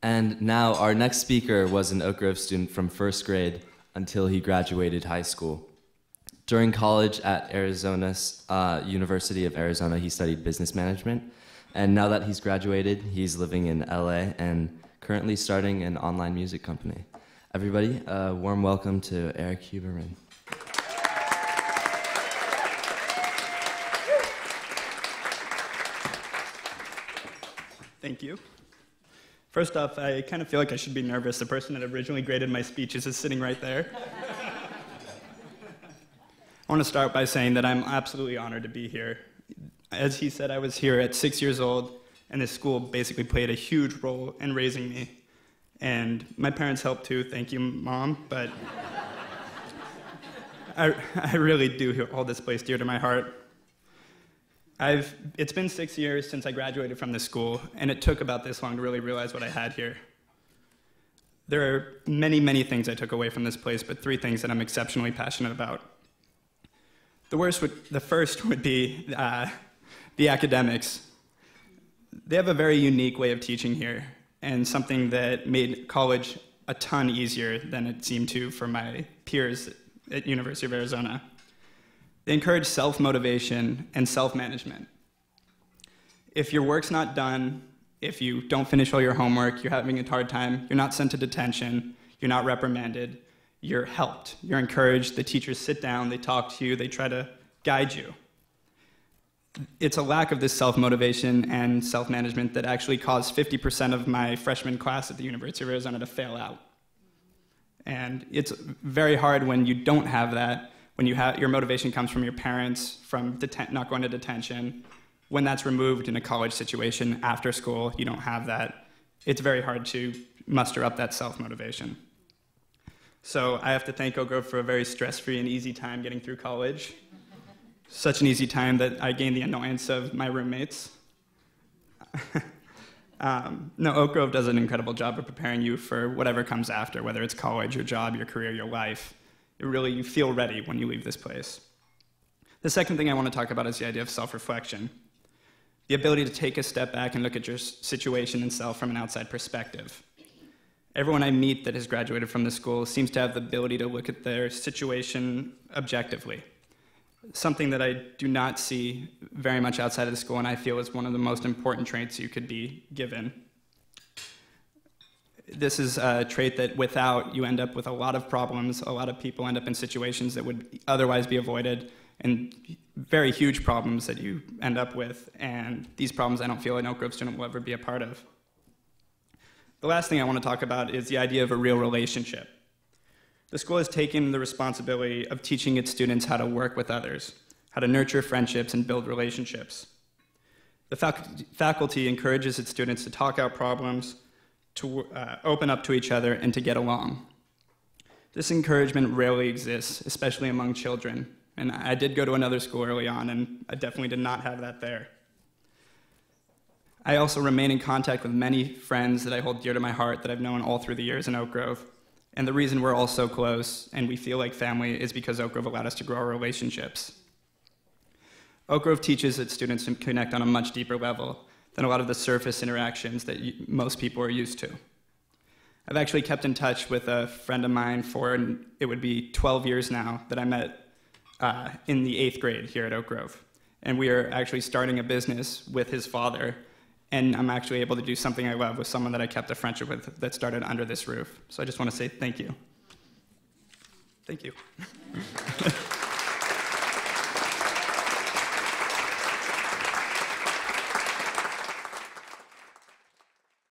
And now our next speaker was an Oak Grove student from first grade until he graduated high school. During college at Arizona's University of Arizona, he studied business management. And now that he's graduated, he's living in LA and currently starting an online music company. Everybody, a warm welcome to Erik Huberman. Thank you. First off, I kind of feel like I should be nervous. The person that originally graded my speeches is sitting right there. I want to start by saying that I'm absolutely honored to be here. As he said, I was here at 6 years old, and this school basically played a huge role in raising me. And my parents helped too, thank you, Mom, but I really do hold this place dear to my heart. It's been 6 years since I graduated from this school, and it took about this long to really realize what I had here. There are many, many things I took away from this place, but 3 things that I'm exceptionally passionate about. The first would be the academics. They have a very unique way of teaching here, and something that made college a ton easier than it seemed to for my peers at University of Arizona. They encourage self-motivation and self-management. If your work's not done, if you don't finish all your homework, you're having a hard time, you're not sent to detention, you're not reprimanded, you're helped, you're encouraged, the teachers sit down, they talk to you, they try to guide you. It's a lack of this self-motivation and self-management that actually caused 50% of my freshman class at the University of Arizona to fail out. And it's very hard when you don't have that, when your motivation comes from your parents, from not going to detention. When that's removed in a college situation after school, you don't have that. It's very hard to muster up that self-motivation. So I have to thank Oak Grove for a very stress-free and easy time getting through college. Such an easy time that I gained the annoyance of my roommates. No, Oak Grove does an incredible job of preparing you for whatever comes after, whether it's college, your job, your career, your life. You feel ready when you leave this place. The second thing I want to talk about is the idea of self-reflection. The ability to take a step back and look at your situation and self from an outside perspective. Everyone I meet that has graduated from this school seems to have the ability to look at their situation objectively. Something that I do not see very much outside of the school, and I feel is one of the most important traits you could be given. This is a trait that without, you end up with a lot of problems. A lot of people end up in situations that would otherwise be avoided, and very huge problems that you end up with, and these problems I don't feel an Oak Grove student will ever be a part of. The last thing I want to talk about is the idea of a real relationship. The school has taken the responsibility of teaching its students how to work with others, how to nurture friendships and build relationships. The faculty encourages its students to talk out problems, to open up to each other, and to get along. This encouragement rarely exists, especially among children. And I did go to another school early on, and I definitely did not have that there. I also remain in contact with many friends that I hold dear to my heart that I've known all through the years in Oak Grove. And the reason we're all so close and we feel like family is because Oak Grove allowed us to grow our relationships. Oak Grove teaches its students to connect on a much deeper level than a lot of the surface interactions that most people are used to. I've actually kept in touch with a friend of mine for, it would be 12 years now, that I met in the 8th grade here at Oak Grove. And we are actually starting a business with his father, and I'm actually able to do something I love with someone that I kept a friendship with that started under this roof. So I just want to say thank you. Thank you.